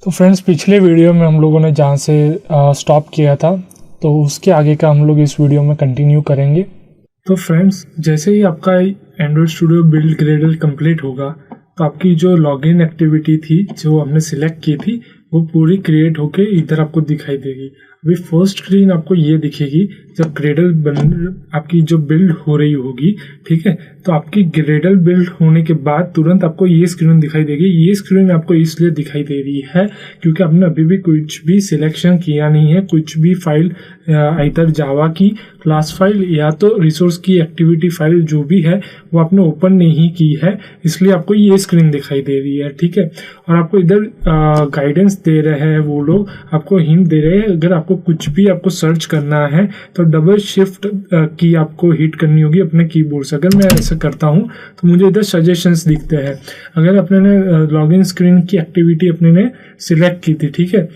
तो फ्रेंड्स, पिछले वीडियो में हम लोगों ने जहाँ से स्टॉप किया था तो उसके आगे का हम लोग इस वीडियो में कंटिन्यू करेंगे। तो फ्रेंड्स, जैसे ही आपका Android studio build Gradle complete होगा तो आपकी जो लॉगिन एक्टिविटी थी जो हमने सिलेक्ट की थी वो पूरी क्रिएट होके इधर आपको दिखाई देगी। अभी फर्स्ट स्क्रीन आपको ये दिखेगी जब ग्रेडल आपकी जो बिल्ड हो रही होगी, ठीक है। तो आपकी ग्रेडल बिल्ड होने के बाद तुरंत आपको ये स्क्रीन दिखाई देगी। ये स्क्रीन आपको इसलिए दिखाई दे रही है क्योंकि आपने अभी भी कुछ भी सिलेक्शन किया नहीं है, कुछ भी फाइल इधर जावा की क्लास फाइल या तो रिसोर्स की एक्टिविटी फाइल जो भी है वो आपने ओपन नहीं की है, इसलिए आपको ये स्क्रीन दिखाई दे रही है, ठीक है। और आपको इधर गाइडेंस दे रहे हैं वो लोग, आपको हिंट दे रहे हैं। अगर आपको कुछ भी आपको सर्च करना है तो डबल शिफ्ट की आपको हिट करनी होगी अपने कीबोर्ड से। अगर मैं ऐसा करता हूं तो मुझे इधर सजेशंस दिखते हैं। अगर अपने ने लॉगिन स्क्रीन की एक्टिविटी अपने ने सिलेक्ट की थी, ठीक है,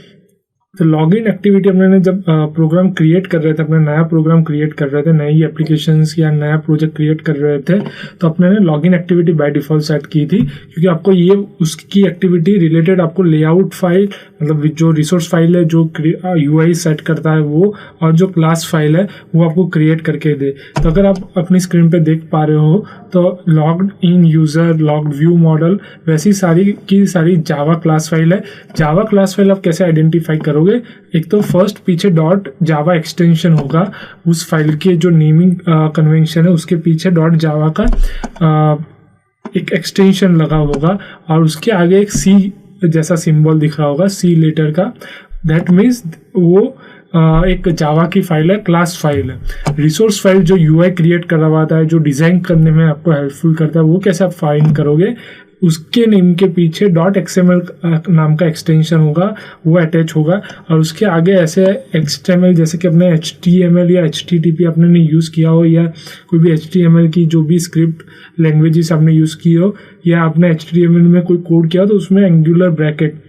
तो लॉगिन एक्टिविटी अपने ने जब प्रोग्राम क्रिएट कर रहे थे, अपना नया प्रोग्राम क्रिएट कर रहे थे, नई एप्लीकेशंस या नया प्रोजेक्ट क्रिएट कर रहे थे, तो अपने ने login activity by default set की थी क्योंकि आपको ये उसकी एक्टिविटी रिलेटेड आपको लेआउट फाइल, मतलब जो रिसोर्स फाइल है जो यूआई सेट करता है वो, और जो क्लास फाइल है वो आपको क्रिएट करके दे। तो अगर आप अपनी स्क्रीन पे देख पा रहे हो तो logged in user, logged view model, वैसी सारी की सारी जावा क्लास फाइल है। जावा क्लास फाइल आप कैसे आइडेंटिफाई करोगे? एक तो फर्स्ट पीछे डॉट जावा एक्सटेंशन होगा, उस फाइल के जो नेमिंग कन्वेंशन है उसके पीछे डॉट जावा का एक एक्सटेंशन लगा होगा और उसके आगे एक सी जैसा सिंबल दिख रहा होगा, सी लेटर का। दैट मीन्स वो एक जावा की फाइल है, क्लास फाइल है। रिसोर्स फाइल जो यूआई क्रिएट करवाता है, जो डिजाइन करने में आपको हेल्पफुल करता है, वो कैसे आप फाइंड करोगे? उसके नेम के पीछे डॉट एक्सएमएल नाम का एक्सटेंशन होगा, वो अटैच होगा और उसके आगे ऐसे एक्सएमएल जैसे कि अपने HTML या HTTP आपने ने यूज़ किया हो, या कोई भी HTML की जो भी स्क्रिप्ट लैंग्वेजेस आपने यूज़ की हो, या आपने HTML में कोई कोड किया हो तो उसमें एंगुलर ब्रैकेट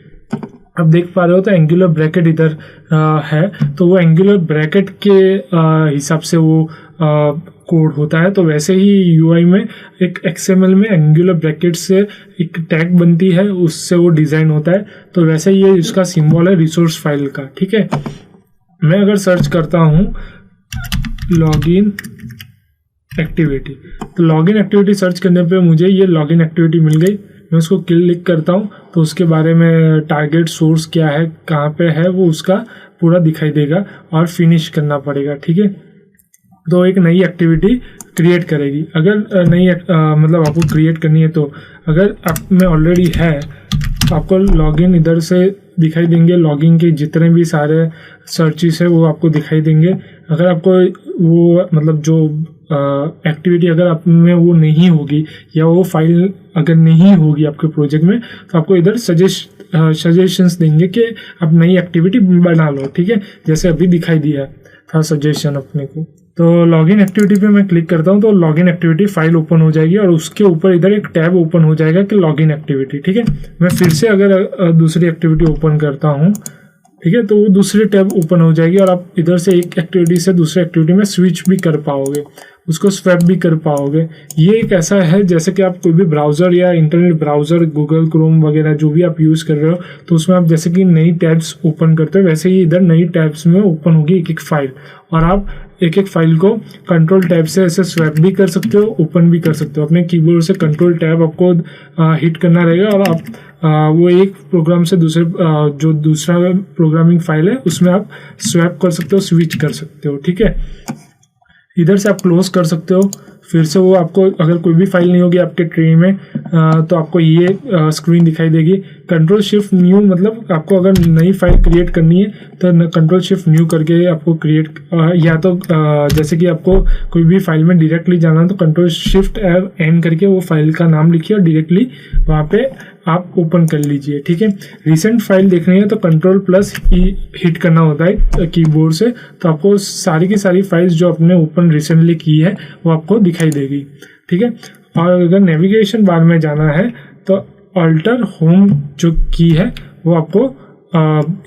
आप देख पा रहे हो, तो एंगुलर ब्रैकेट इधर है, तो वो एंगुलर ब्रैकेट के हिसाब से वो कोड होता है। तो वैसे ही यूआई में एक XML में एंगुलर ब्रैकेट से एक टैग बनती है, उससे वो डिज़ाइन होता है। तो वैसे ये इसका सिंबल है रिसोर्स फाइल का, ठीक है। मैं अगर सर्च करता हूँ लॉगिन एक्टिविटी, तो लॉगिन एक्टिविटी सर्च करने पे मुझे ये लॉगिन एक्टिविटी मिल गई। मैं उसको क्लिक करता हूँ तो उसके बारे में टारगेट सोर्स क्या है, कहाँ पे है, वो उसका पूरा दिखाई देगा और फिनिश करना पड़ेगा, ठीक है। तो एक नई एक्टिविटी क्रिएट करेगी। अगर नई मतलब आपको क्रिएट करनी है तो अगर आप में ऑलरेडी है तो आपको लॉगिन इधर से दिखाई देंगे। लॉगिन के जितने भी सारे सर्चेस है वो आपको दिखाई देंगे। अगर आपको वो मतलब जो एक्टिविटी अगर आप में वो नहीं होगी या वो फाइल अगर नहीं होगी आपके प्रोजेक्ट में, तो आपको इधर सजेशंस देंगे कि आप नई एक्टिविटी बना लो, ठीक है। जैसे अभी दिखाई दिया था सजेशन अपने को। तो लॉगिन एक्टिविटी पे मैं क्लिक करता हूँ तो लॉगिन एक्टिविटी फाइल ओपन हो जाएगी और उसके ऊपर इधर एक टैब ओपन हो जाएगा कि लॉगिन एक्टिविटी, ठीक है। मैं फिर से अगर दूसरी एक्टिविटी ओपन करता हूँ, ठीक है, तो वो दूसरी टैब ओपन हो जाएगी और आप इधर से एक एक्टिविटी से दूसरी एक्टिविटी में स्विच भी कर पाओगे, उसको स्वैप भी कर पाओगे। ये एक ऐसा है जैसे कि आप कोई भी ब्राउज़र या इंटरनेट ब्राउज़र, गूगल क्रोम वगैरह जो भी आप यूज़ कर रहे हो, तो उसमें आप जैसे कि नई टैब्स ओपन करते हो, वैसे ही इधर नई टैब्स में ओपन होगी एक एक फाइल, और आप एक एक फाइल को कंट्रोल टैब से ऐसे स्वैप भी कर सकते हो, ओपन भी कर सकते हो। अपने कीबोर्ड से कंट्रोल टैब आपको हिट करना रहेगा और आप वो एक प्रोग्राम से दूसरे जो दूसरा प्रोग्रामिंग फाइल है उसमें आप स्वैप कर सकते हो, स्विच कर सकते हो, ठीक है। इधर से आप क्लोज कर सकते हो। फिर से वो आपको अगर कोई भी फाइल नहीं होगी आपके ट्री में तो आपको ये स्क्रीन दिखाई देगी। कंट्रोल शिफ्ट न्यू, मतलब आपको अगर नई फाइल क्रिएट करनी है तो कंट्रोल शिफ्ट न्यू करके आपको क्रिएट, या तो जैसे कि आपको कोई भी फाइल में डायरेक्टली जाना है तो कंट्रोल शिफ्ट एन करके वो फाइल का नाम लिखिए और डायरेक्टली वहाँ पे आप ओपन कर लीजिए, ठीक है। रिसेंट फाइल देखनी है तो कंट्रोल प्लस हिट करना होता है कीबोर्ड से, तो आपको सारी की सारी फाइल्स जो आपने ओपन रिसेंटली की है वो आपको दिखाई देगी, ठीक है। और अगर नेविगेशन बार में जाना है तो अल्टर होम जो की है वो आपको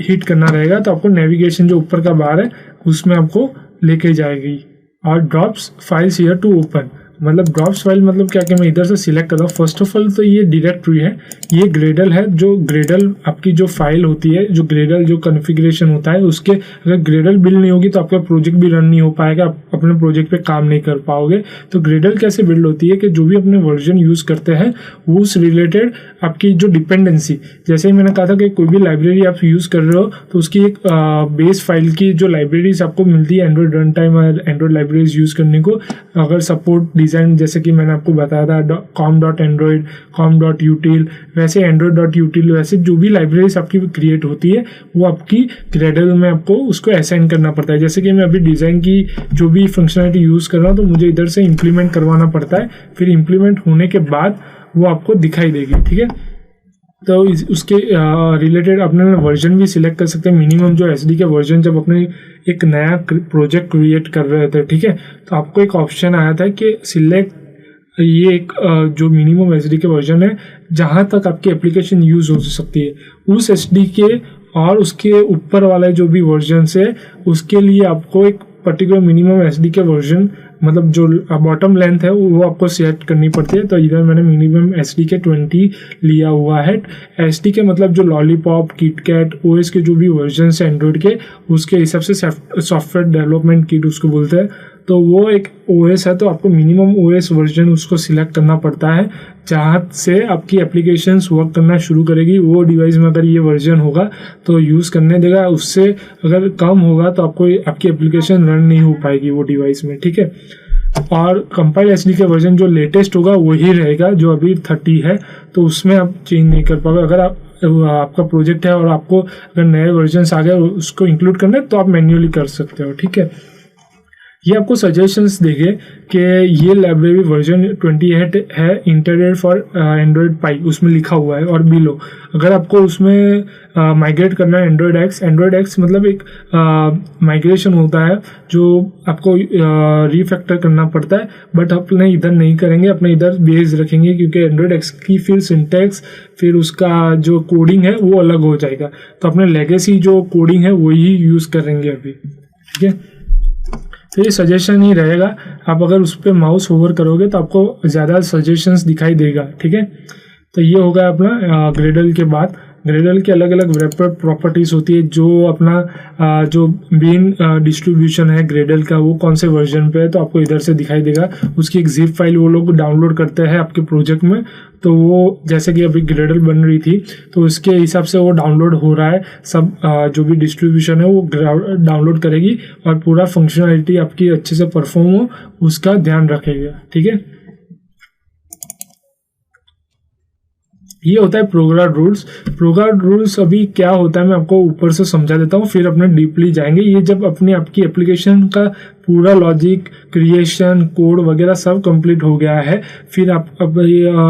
हिट करना रहेगा, तो आपको नेविगेशन जो ऊपर का बार है उसमें आपको लेके जाएगी। और drops files here to open, मतलब ड्रॉप्स फाइल मतलब क्या कि मैं इधर से सिलेक्ट कर रहा हूँ। फर्स्ट ऑफ ऑल तो ये डायरेक्टरी है, ये ग्रेडल है। जो ग्रेडल आपकी जो फाइल होती है, जो ग्रेडल जो कॉन्फ़िगरेशन होता है, उसके अगर ग्रेडल बिल्ड नहीं होगी तो आपका प्रोजेक्ट भी रन नहीं हो पाएगा, आप अपने प्रोजेक्ट पे काम नहीं कर पाओगे। तो ग्रेडल कैसे बिल्ड होती है कि जो भी अपने वर्जन यूज़ करते हैं वो उस रिलेटेड आपकी जो डिपेंडेंसी, जैसे ही मैंने कहा था कि कोई भी लाइब्रेरी आप यूज़ कर रहे हो तो उसकी एक बेस फाइल की जो लाइब्रेरीज आपको मिलती है एंड्रॉइड रन टाइम और एंड्रॉइड लाइब्रेरीज यूज़ करने को, अगर सपोर्ट डिज़ाइन जैसे कि मैंने आपको बताया था com.android, com.util, वैसे android.util, वैसे जो भी लाइब्रेरीज आपकी क्रिएट होती है वो आपकी ग्रेडल में आपको उसको असाइन करना पड़ता है। जैसे कि मैं अभी डिज़ाइन की जो भी फंक्शनलिटी यूज़ कर रहा हूँ तो मुझे इधर से इम्प्लीमेंट करवाना पड़ता है, फिर इम्प्लीमेंट होने के बाद वो आपको दिखाई देगी, ठीक है। तो उसके रिलेटेड अपने वर्जन भी सिलेक्ट कर सकते हैं, मिनिमम जो एसडी के वर्जन जब अपने एक नया प्रोजेक्ट क्रिएट कर रहे थे, ठीक है, तो आपको एक ऑप्शन आया था कि सिलेक्ट ये एक जो मिनिमम एसडी के वर्जन है जहाँ तक आपकी एप्लीकेशन यूज़ हो सकती है, उस एसडी के और उसके ऊपर वाले जो भी वर्जन है उसके लिए आपको एक पर्टिकुलर मिनिमम एसडी के वर्जन, मतलब जो बॉटम लेंथ है वो आपको सेलेक्ट करनी पड़ती है। तो इधर मैंने मिनिमम एसडी के 20 लिया हुआ है। एसडी के मतलब जो लॉलीपॉप, किटकैट, ओएस के जो भी वर्जन है एंड्रॉइड के, उसके हिसाब से सॉफ्टवेयर डेवलपमेंट किट उसको बोलते हैं। तो वो एक ओएस है, तो आपको मिनिमम ओएस वर्जन उसको सिलेक्ट करना पड़ता है जहाँ से आपकी एप्लीकेशंस वर्क करना शुरू करेगी। वो डिवाइस में अगर ये वर्जन होगा तो यूज़ करने देगा, उससे अगर कम होगा तो आपको आपकी एप्लीकेशन रन नहीं हो पाएगी वो डिवाइस में, ठीक है। और कंपाइल एसडी के वर्जन जो लेटेस्ट होगा वही रहेगा, जो अभी 30 है, तो उसमें आप चेंज नहीं कर पाओगे। अगर आपका प्रोजेक्ट है और आपको अगर नए वर्जन आ गए उसको इंक्लूड करना है तो आप मैन्युअली कर सकते हो, ठीक है। ये आपको सजेशंस देंगे कि ये लाइब्रेरी वर्जन 28 है, इंटरनेट फॉर एंड्रॉयड पाई उसमें लिखा हुआ है, और बिलो अगर आपको उसमें माइग्रेट करना है एंड्रॉयड एक्स मतलब एक माइग्रेशन होता है जो आपको रीफैक्टर करना पड़ता है, बट अपने इधर नहीं करेंगे, अपने इधर बेस रखेंगे, क्योंकि एंड्रॉयड एक्स की फिर सिंटैक्स फिर उसका जो कोडिंग है वो अलग हो जाएगा। तो अपने लेगेसी जो कोडिंग है वही यूज़ करेंगे अभी, ठीक है। तो ये सजेशन ही रहेगा, आप अगर उस पर माउस ओवर करोगे तो आपको ज़्यादा सजेशंस दिखाई देगा, ठीक है। तो ये होगा अपना ग्रेडल के बाद। ग्रेडल के अलग अलग रैपर प्रॉपर्टीज़ होती है, जो अपना जो मेन डिस्ट्रीब्यूशन है ग्रेडल का वो कौन से वर्जन पे है तो आपको इधर से दिखाई देगा। उसकी एक जिप फाइल वो लोग डाउनलोड करते हैं आपके प्रोजेक्ट में, तो वो जैसे कि अभी ग्रेडल बन रही थी तो उसके हिसाब से वो डाउनलोड हो रहा है, सब जो भी डिस्ट्रीब्यूशन है वो डाउनलोड करेगी और पूरा फंक्शनलिटी आपकी अच्छे से परफॉर्म हो उसका ध्यान रखेगा, ठीक है। ये होता है प्रोग्राम रूल्स अभी क्या होता है मैं आपको ऊपर से समझा देता हूँ, फिर अपने डीपली जाएंगे। ये जब अपने आपकी एप्लीकेशन का पूरा लॉजिक, क्रिएशन, कोड वगैरह सब कंप्लीट हो गया है, फिर आप अब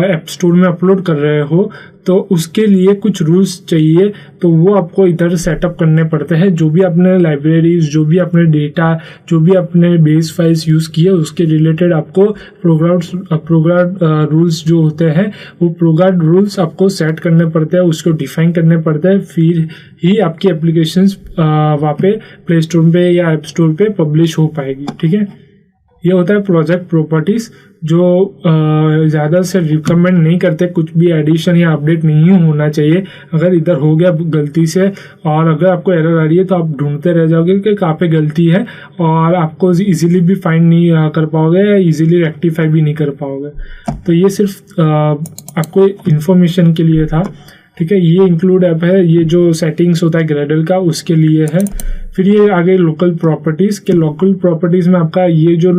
ऐप स्टोर में अपलोड कर रहे हो तो उसके लिए कुछ रूल्स चाहिए, तो वो आपको इधर सेटअप करने पड़ते हैं। जो भी आपने लाइब्रेरीज, जो भी आपने डेटा, जो भी आपने बेस फाइल्स यूज़ किए उसके रिलेटेड आपको प्रोग्राम रूल्स जो होते हैं वो प्रोग्राम रूल्स आपको सेट करने पड़ते हैं, उसको डिफाइन करने पड़ते हैं, फिर ही आपकी एप्लीकेशंस वहाँ पे प्ले स्टोर पे या ऐप स्टोर पे पब्लिश हो पाएगी, ठीक है। ये होता है प्रोजेक्ट प्रॉपर्टीज़, जो ज़्यादा से रिकमेंड नहीं करते, कुछ भी एडिशन या अपडेट नहीं होना चाहिए। अगर इधर हो गया गलती से और अगर आपको एरर आ रही है तो आप ढूंढते रह जाओगे कि कहाँ पे गलती है, और आपको इजीली भी फाइंड नहीं कर पाओगे या इजीली रेक्टिफाई भी नहीं कर पाओगे। तो ये सिर्फ आपको इन्फॉर्मेशन के लिए था, ठीक है। ये इंक्लूड ऐप है, ये जो सेटिंग्स होता है ग्रेडल का उसके लिए है। फिर ये आगे लोकल प्रॉपर्टीज़ के, लोकल प्रॉपर्टीज़ में आपका ये जो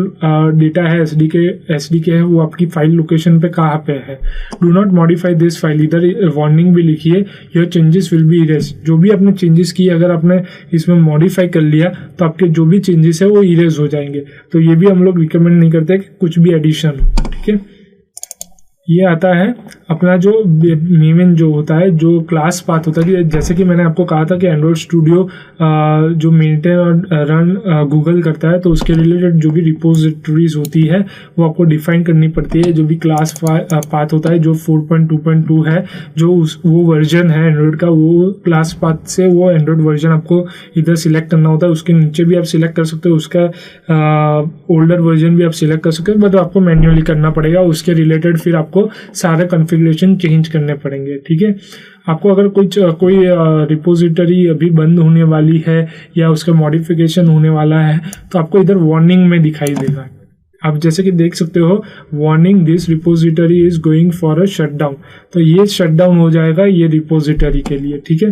डेटा है एसडी के है वो आपकी फाइल लोकेशन पे कहाँ पे है। Do not modify this file, इधर वार्निंग भी लिखी है, your changes will be erase. जो भी आपने चेंजेस किए अगर आपने इसमें मॉडिफाई कर लिया तो आपके जो भी चेंजेस है वो इरेज हो जाएंगे। तो ये भी हम लोग रिकमेंड नहीं करते कि कुछ भी एडिशन हो, ठीक है। ये आता है अपना जो मेन जो होता है, जो क्लास पाथ होता है। जैसे कि मैंने आपको कहा था कि एंड्रॉयड स्टूडियो जो मेंटेन और रन गूगल करता है, तो उसके रिलेटेड जो भी रिपोजिटरीज होती है वो आपको डिफाइन करनी पड़ती है। जो भी क्लास पाथ होता है, जो 4.2.2 है, जो वो वर्जन है एंड्रॉयड का, वो क्लास पाथ से वो एंड्रॉयड वर्जन आपको इधर सिलेक्ट करना होता है। उसके नीचे भी आप सिलेक्ट कर सकते हो, उसका ओल्डर वर्जन भी आप सिलेक्ट कर सकते हो, बट आपको मैन्युअली करना पड़ेगा। उसके रिलेटेड फिर आपको सारे कॉन्फ़िगरेशन चेंज करने पड़ेंगे, ठीक है। आपको अगर कोई रिपोजिटरी अभी बंद होने वाली है या उसका मॉडिफिकेशन होने वाला है, तो आपको इधर वार्निंग में दिखाई देगा। आप जैसे कि देख सकते हो, warning this repository is going for a shutdown, तो ये शटडाउन हो जाएगा ये रिपोजिटरी के लिए, ठीक है।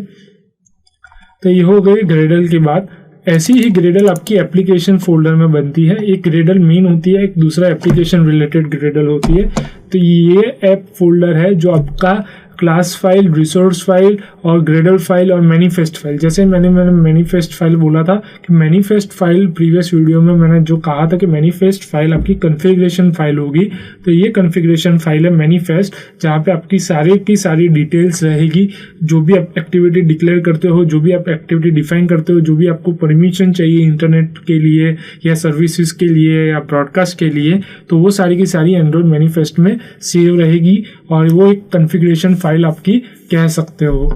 तो ये हो गई ग्रेडल की बात। ऐसी ही ग्रेडल आपकी एप्लीकेशन फोल्डर में बनती है। एक ग्रेडल मेन होती है, एक दूसरा एप्लीकेशन रिलेटेड ग्रेडल होती है। तो ये ऐप फोल्डर है जो आपका क्लास फाइल, रिसोर्स फाइल और ग्रेडल फाइल और मैनिफेस्ट फाइल। जैसे मैंने मैनिफेस्ट फाइल बोला था कि मैनिफेस्ट फाइल प्रीवियस वीडियो में मैंने जो कहा था कि मैनिफेस्ट फाइल आपकी कॉन्फ़िगरेशन फाइल होगी, तो ये कॉन्फ़िगरेशन फाइल है मैनिफेस्ट, जहाँ पे आपकी सारी की सारी डिटेल्स रहेगी। जो भी आप एक्टिविटी डिक्लेयर करते हो, जो भी आप एक्टिविटी डिफाइन करते हो, जो भी आपको परमिशन चाहिए इंटरनेट के लिए या सर्विसेज के लिए या ब्रॉडकास्ट के लिए, तो वो सारी की सारी एंड्रॉयड मैनिफेस्ट में सेव रहेगी और वो एक कॉन्फ़िगरेशन फाइल आपकी कह सकते हो,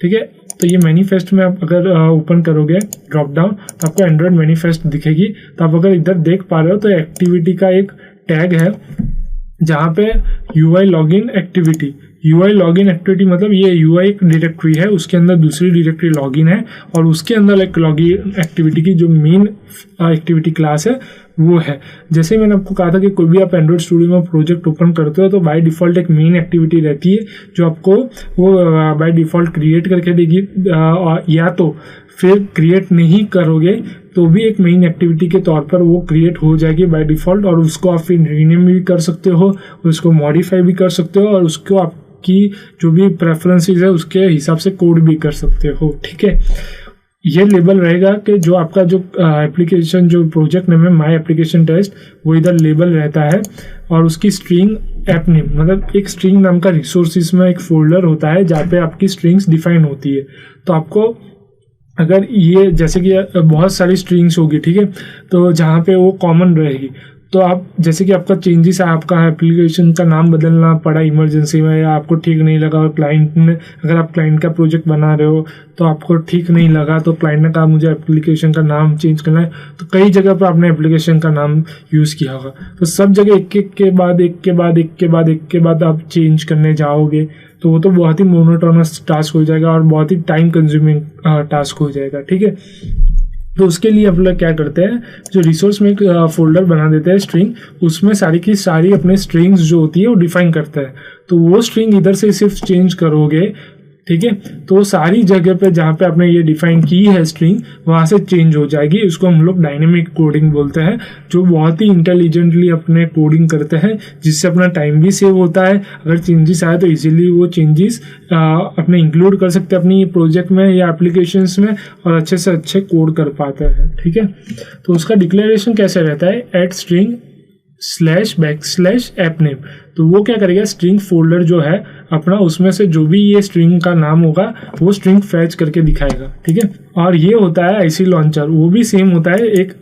ठीक है। तो ये मैनिफेस्ट में आप अगर ओपन करोगे ड्रॉप डाउन, तो आपको एंड्रॉयड मैनिफेस्ट दिखेगी। तो आप अगर इधर देख पा रहे हो, तो एक्टिविटी का एक टैग है जहाँ पे UI login activity. UI login activity मतलब ये UI एक डायरेक्टरी है, उसके अंदर दूसरी डायरेक्टरी लॉगिन है और उसके अंदर एक लॉगिन एक्टिविटी की जो मेन एक्टिविटी क्लास है वो है। जैसे मैंने आपको कहा था कि कोई भी आप एंड्रॉयड स्टूडियो में प्रोजेक्ट ओपन करते हो तो बाय डिफ़ॉल्ट एक मेन एक्टिविटी रहती है जो आपको वो बाय डिफ़ॉल्ट क्रिएट करके देगी, या तो फिर क्रिएट नहीं करोगे तो भी एक मेन एक्टिविटी के तौर पर वो क्रिएट हो जाएगी बाय डिफ़ॉल्ट, और उसको आप फिर रीनेम भी कर सकते हो, उसको मॉडिफाई भी कर सकते हो और उसको आपकी जो भी प्रेफरेंसेस है उसके हिसाब से कोड भी कर सकते हो, ठीक है। ये लेबल रहेगा कि जो आपका जो एप्लीकेशन जो प्रोजेक्ट नेम है माय एप्लीकेशन टेस्ट, वो इधर लेबल रहता है और उसकी स्ट्रिंग ऐप नेम, मतलब एक स्ट्रिंग नाम का रिसोर्सेज में एक फोल्डर होता है जहाँ पे आपकी स्ट्रिंग्स डिफाइन होती है। तो आपको अगर ये जैसे कि बहुत सारी स्ट्रिंग्स होगी, ठीक है, तो जहाँ पे वो कॉमन रहेगी, तो आप जैसे कि आपका चेंजेस है, आपका एप्लीकेशन का नाम बदलना पड़ा इमरजेंसी में या आपको ठीक नहीं लगा और क्लाइंट ने, अगर आप क्लाइंट का प्रोजेक्ट बना रहे हो तो आपको ठीक नहीं लगा तो क्लाइंट ने कहा मुझे एप्लीकेशन का नाम चेंज करना है, तो कई जगह पर आपने एप्लीकेशन का नाम यूज़ किया होगा, तो सब जगह एक के बाद आप चेंज करने जाओगे तो वो तो बहुत ही मोनोटोनस टास्क हो जाएगा और बहुत ही टाइम कंज्यूमिंग टास्क हो जाएगा, ठीक है। तो उसके लिए आप लोग क्या करते हैं, जो रिसोर्स में एक फोल्डर बना देते हैं स्ट्रिंग, उसमें सारी की सारी अपने स्ट्रिंग्स जो होती है वो डिफाइन करता है। तो वो स्ट्रिंग इधर से सिर्फ चेंज करोगे, ठीक है, तो सारी जगह पे जहाँ पे आपने ये डिफाइन की है स्ट्रिंग वहाँ से चेंज हो जाएगी। उसको हम लोग डायनेमिक कोडिंग बोलते हैं, जो बहुत ही इंटेलिजेंटली अपने कोडिंग करते हैं जिससे अपना टाइम भी सेव होता है। अगर चेंजेस आए तो इजीली वो चेंजेस अपने इंक्लूड कर सकते हैं अपनी प्रोजेक्ट में या एप्लीकेशंस में और अच्छे से अच्छे कोड कर पाते हैं, ठीक है। तो उसका डिक्लेरेशन कैसे रहता है, एट स्ट्रिंग /\app name, तो वो क्या करेगा, स्ट्रिंग फोल्डर जो है अपना, उसमें से जो भी ये स्ट्रिंग का नाम होगा वो स्ट्रिंग फैच करके दिखाएगा, ठीक है। और ये होता है आईसी लॉन्चर, वो भी सेम होता है, एक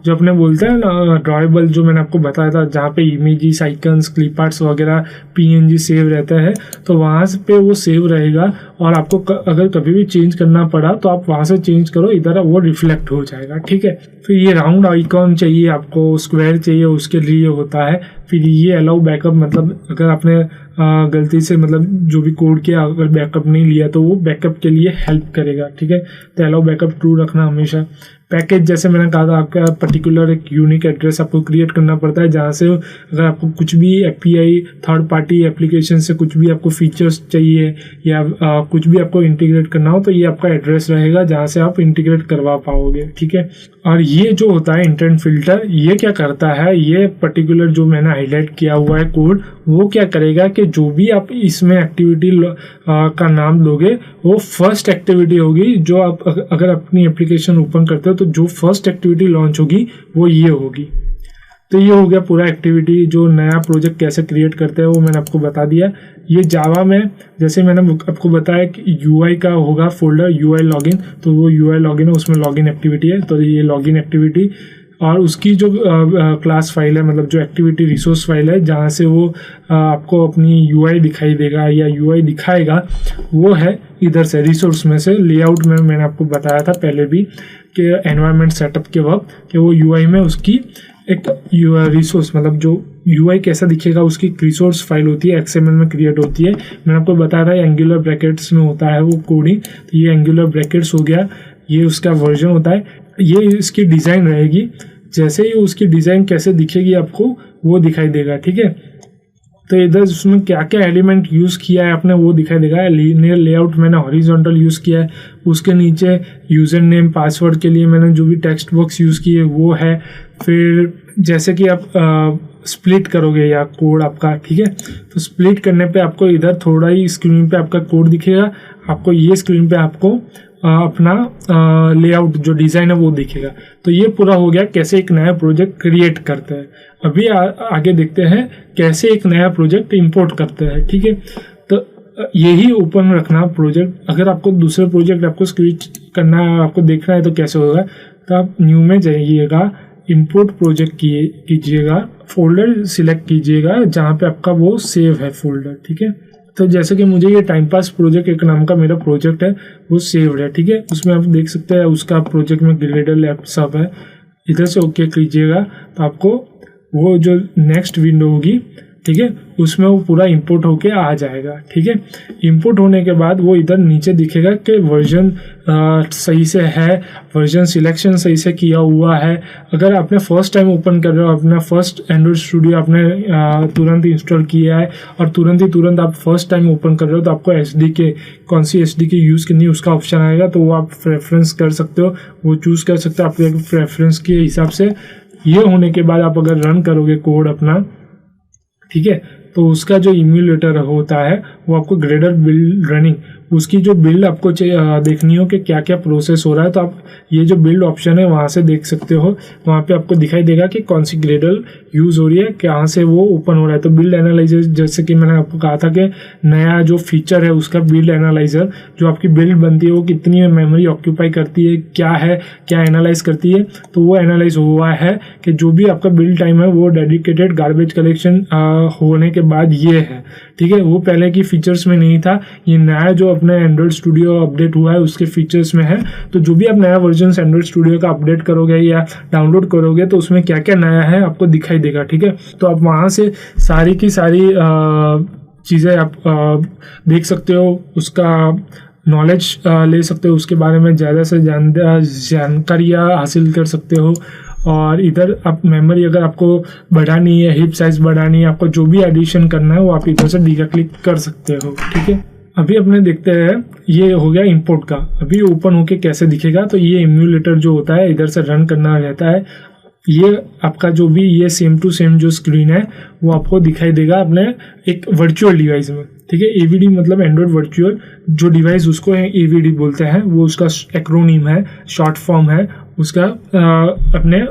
जो अपने बोलते हैं ना ड्रॉएबल, जो मैंने आपको बताया था जहाँ पे इमेजेस, आइकन्स, क्लिप आर्ट्स वगैरह PNG सेव रहता है, तो वहाँ पे वो सेव रहेगा और आपको अगर कभी भी चेंज करना पड़ा तो आप वहाँ से चेंज करो, इधर वो रिफ्लेक्ट हो जाएगा, ठीक है। फिर ये राउंड आइकॉन चाहिए आपको, स्क्वायर चाहिए, उसके लिए होता है। फिर ये अलाउ बैकअप, मतलब अगर आपने गलती से मतलब जो भी कोड किया अगर बैकअप नहीं लिया तो वो बैकअप के लिए हेल्प करेगा, ठीक है। तो अलाउ बैकअप ट्रू रखना हमेशा। पैकेज, जैसे मैंने कहा था, आपका पर्टिकुलर एक यूनिक एड्रेस आपको क्रिएट करना पड़ता है जहाँ से अगर आपको कुछ भी API थर्ड पार्टी एप्लीकेशन से कुछ भी आपको फीचर्स चाहिए या कुछ भी आपको इंटीग्रेट करना हो तो ये आपका एड्रेस रहेगा जहाँ से आप इंटीग्रेट करवा पाओगे, ठीक है। और ये जो होता है इंटेंट फिल्टर, ये क्या करता है, ये पर्टिकुलर जो मैंने हाईलाइट किया हुआ है कोड, वो क्या करेगा कि जो भी आप इसमें एक्टिविटी का नाम दोगे वो फर्स्ट एक्टिविटी होगी जो आप अगर अपनी एप्लीकेशन ओपन करते हो तो जो फर्स्ट एक्टिविटी लॉन्च होगी वो ये होगी। तो ये हो गया पूरा एक्टिविटी। जो नया प्रोजेक्ट कैसे क्रिएट करते हैं वो मैंने आपको बता दिया। ये जावा में जैसे मैंने आपको बताया कि यूआई का होगा फोल्डर यूआई लॉगिन, तो वो यूआई लॉगिन है, उसमें लॉगिन एक्टिविटी है। तो ये लॉगिन एक्टिविटी और उसकी जो क्लास फाइल है, मतलब जो एक्टिविटी रिसोर्स फाइल है जहाँ से वो आपको अपनी यूआई दिखाई देगा या यूआई दिखाएगा, वो है इधर से रिसोर्स में से। लेआउट में मैंने आपको बताया था पहले भी कि एनवायरनमेंट सेटअप के वक्त कि वो यूआई में उसकी एक रिसोर्स, मतलब जो यूआई कैसा दिखेगा उसकी रिसोर्स फाइल होती है, एक्सएमएल में क्रिएट होती है। मैंने आपको बताया था एंगुलर ब्रैकेट्स में होता है वो कोडिंग। तो ये एंगुलर ब्रैकेट्स हो गया, ये उसका वर्जन होता है, ये इसकी डिज़ाइन रहेगी। जैसे ही उसकी डिज़ाइन कैसे दिखेगी आपको वो दिखाई देगा, ठीक है। तो इधर उसमें क्या क्या एलिमेंट यूज़ किया है आपने वो दिखाई देगा। लीनियर लेआउट मैंने हॉरिजॉन्टल यूज़ किया है, उसके नीचे यूज़र नेम पासवर्ड के लिए मैंने जो भी टेक्स्ट बॉक्स यूज़ किए वो है। फिर जैसे कि आप स्प्लिट करोगे या कोड आपका, ठीक है, तो स्प्लिट करने पे आपको इधर थोड़ा ही स्क्रीन पे आपका कोड दिखेगा, आपको ये स्क्रीन पे आपको अपना लेआउट जो डिज़ाइन है वो दिखेगा। तो ये पूरा हो गया कैसे एक नया प्रोजेक्ट क्रिएट करते हैं। अभी आगे देखते हैं कैसे एक नया प्रोजेक्ट इंपोर्ट करते हैं, ठीक है। तो यही ओपन रखना प्रोजेक्ट। अगर आपको दूसरे प्रोजेक्ट आपको स्विच करना है, आपको देखना है तो कैसे होगा, तो आप न्यू में जाइएगा, इंपोर्ट प्रोजेक्ट कीजिएगा, फोल्डर सिलेक्ट कीजिएगा जहाँ पे आपका वो सेव है फोल्डर, ठीक है। तो जैसे कि मुझे ये टाइम पास प्रोजेक्ट एक नाम का मेरा प्रोजेक्ट है वो सेव्ड है, ठीक है। उसमें आप देख सकते हैं उसका प्रोजेक्ट में ग्रेडर लैब सब है। इधर से ओके कीजिएगा तो आपको वो जो नेक्स्ट विंडो होगी, ठीक है, उसमें वो पूरा इंपोर्ट होके आ जाएगा, ठीक है। इंपोर्ट होने के बाद वो इधर नीचे दिखेगा कि वर्जन सही से है, वर्जन सिलेक्शन सही से किया हुआ है। अगर आपने फर्स्ट टाइम ओपन कर रहे हो, अपना फर्स्ट एंड्रॉइड स्टूडियो आपने तुरंत इंस्टॉल किया है और तुरंत आप फर्स्ट टाइम ओपन कर रहे हो, तो आपको एसडीके कौन सी एसडीके यूज़ करनी है उसका ऑप्शन आएगा। तो वो आप प्रेफरेंस कर सकते हो, वो चूज़ कर सकते हो आपके प्रेफरेंस के हिसाब से। ये होने के बाद आप अगर रन करोगे कोड अपना, ठीक है, तो उसका जो इम्यूलेटर होता है वो आपको ग्रेडर बिल्ड रनिंग, उसकी जो बिल्ड आपको देखनी हो कि क्या क्या प्रोसेस हो रहा है, तो आप ये जो बिल्ड ऑप्शन है वहाँ से देख सकते हो। वहाँ पे आपको दिखाई देगा कि कौन सी ग्रेडर यूज़ हो रही है, कहाँ से वो ओपन हो रहा है। तो बिल्ड एनालाइजर, जैसे कि मैंने आपको कहा था कि नया जो फीचर है उसका बिल्ड एनालाइजर, जो आपकी बिल्ड बनती है वो कितनी मेमोरी ऑक्यूपाई करती है, क्या एनालाइज करती है, तो वो एनालाइज हुआ है कि जो भी आपका बिल्ड टाइम है वो डेडिकेटेड गार्बेज कलेक्शन होने के बाद ये है, ठीक है। वो पहले की फीचर्स में नहीं था, ये नया जो अपने एंड्रॉइड स्टूडियो अपडेट हुआ है उसके फीचर्स में है। तो जो भी आप नया वर्जन एंड्रॉइड स्टूडियो का अपडेट करोगे या डाउनलोड करोगे तो उसमें क्या क्या नया है आपको दिखाई देगा, ठीक है। तो आप वहाँ से सारी की सारी चीज़ें आप देख सकते हो, उसका नॉलेज ले सकते हो, उसके बारे में ज़्यादा से जानकारियाँ हासिल कर सकते हो। और इधर आप मेमोरी अगर आपको बढ़ानी है, हिप साइज बढ़ानी है, आपको जो भी एडिशन करना है वो आप इधर से डीगा क्लिक कर सकते हो, ठीक है। अभी अपने देखते हैं, ये हो गया इंपोर्ट का। अभी ओपन होके कैसे दिखेगा, तो ये इम्यूलेटर जो होता है इधर से रन करना रहता है। ये आपका जो भी ये सेम टू सेम जो स्क्रीन है वो आपको दिखाई देगा अपने एक वर्चुअल डिवाइस में, ठीक है। एवीडी मतलब एंड्रॉइड वर्चुअल जो डिवाइस, उसको एवीडी बोलते हैं, वो उसका एक्रोनिम है, शॉर्ट फॉर्म है उसका। अपने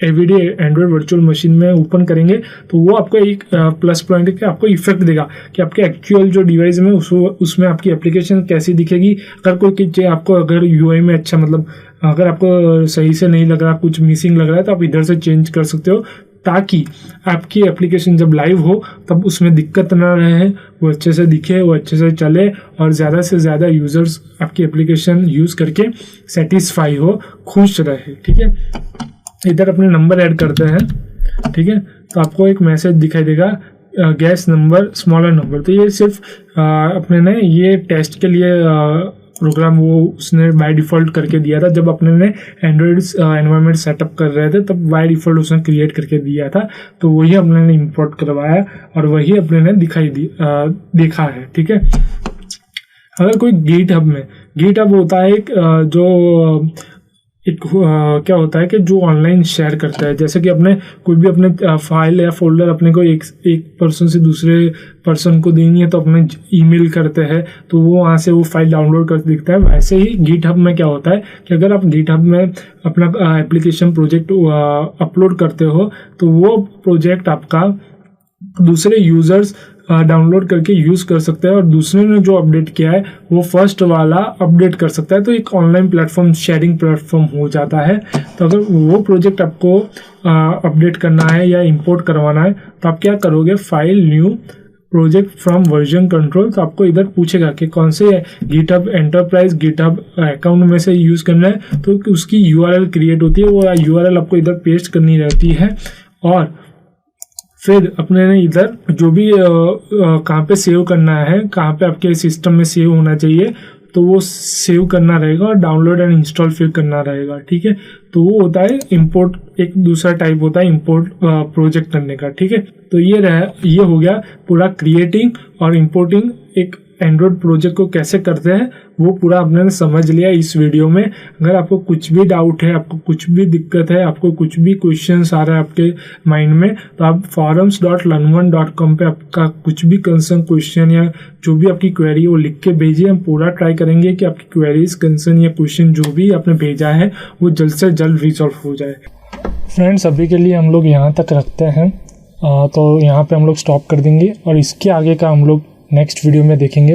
एवीडी एंड्रॉइड वर्चुअल मशीन में ओपन करेंगे तो वो आपको एक प्लस पॉइंट है कि आपको इफेक्ट देगा कि आपके एक्चुअल जो डिवाइस में उसमें आपकी एप्लीकेशन कैसी दिखेगी। अगर कोई चीज़ आपको अगर यूआई में अच्छा, मतलब अगर आपको सही से नहीं लग रहा, कुछ मिसिंग लग रहा है, तो आप इधर से चेंज कर सकते हो ताकि आपकी एप्लीकेशन जब लाइव हो तब उसमें दिक्कत ना रहे, वो अच्छे से दिखे, वो अच्छे से चले और ज़्यादा से ज़्यादा यूज़र्स आपकी एप्लीकेशन यूज़ करके सेटिस्फाई हो, खुश रहे, ठीक है। इधर अपने नंबर ऐड करते हैं, ठीक है, तो आपको एक मैसेज दिखाई देगा, गैस नंबर स्मॉलर नंबर। तो ये सिर्फ अपने ने ये टेस्ट के लिए प्रोग्राम वो उसने बाय डिफ़ॉल्ट करके दिया था। जब अपने ने एंड्रॉइड एनवायरनमेंट सेटअप कर रहे थे तब बाय डिफ़ॉल्ट उसने क्रिएट करके दिया था, तो वही अपने ने इंपोर्ट करवाया और वही अपने ने देखा है, ठीक है। अगर कोई गिटहब में, गिटहब होता है एक जो एक क्या होता है कि जो ऑनलाइन शेयर करता है, जैसे कि अपने कोई भी अपने फाइल या फोल्डर अपने को एक पर्सन से दूसरे पर्सन को देनी है तो अपने ईमेल करते हैं तो वो वहाँ से वो फाइल डाउनलोड कर दिखता है। वैसे ही गिटहब में क्या होता है कि अगर आप गिटहब में अपना एप्लीकेशन प्रोजेक्ट अपलोड करते हो तो वो प्रोजेक्ट आपका दूसरे यूजर्स डाउनलोड करके यूज़ कर सकते हैं और दूसरे ने जो अपडेट किया है वो फर्स्ट वाला अपडेट कर सकता है। तो एक ऑनलाइन प्लेटफॉर्म, शेयरिंग प्लेटफॉर्म हो जाता है। तो अगर वो प्रोजेक्ट आपको अपडेट करना है या इंपोर्ट करवाना है तो आप क्या करोगे, file new project from version control, तो आपको इधर पूछेगा कि कौन से गिटहब एंटरप्राइज गिटहब अकाउंट में से यूज़ करना है। तो उसकी URL क्रिएट होती है, वो URL आपको इधर पेस्ट करनी रहती है और फिर अपने ने इधर जो भी कहाँ पे सेव करना है, कहाँ पे आपके सिस्टम में सेव होना चाहिए तो वो सेव करना रहेगा और डाउनलोड एंड इंस्टॉल फिर करना रहेगा। ठीक है, तो वो होता है इंपोर्ट, एक दूसरा टाइप होता है इंपोर्ट प्रोजेक्ट करने का। ठीक है, तो ये हो गया पूरा क्रिएटिंग और इंपोर्टिंग एक एंड्रॉयड प्रोजेक्ट को कैसे करते हैं वो पूरा आपने समझ लिया इस वीडियो में। अगर आपको कुछ भी डाउट है, आपको कुछ भी दिक्कत है, आपको कुछ भी क्वेश्चंस आ रहा है आपके माइंड में, तो आप forums.learn1.com पे आपका कुछ भी कंसर्न क्वेश्चन या जो भी आपकी क्वेरी वो लिख के भेजिए। हम पूरा ट्राई करेंगे कि आपकी क्वेरीज, कंसर्न या क्वेश्चन जो भी आपने भेजा है वो जल्द से जल्द रिजॉल्व हो जाए। फ्रेंड्स, अभी के लिए हम लोग यहाँ तक रखते हैं, तो यहाँ पे हम लोग स्टॉप कर देंगे और इसके आगे का हम लोग नेक्स्ट वीडियो में देखेंगे।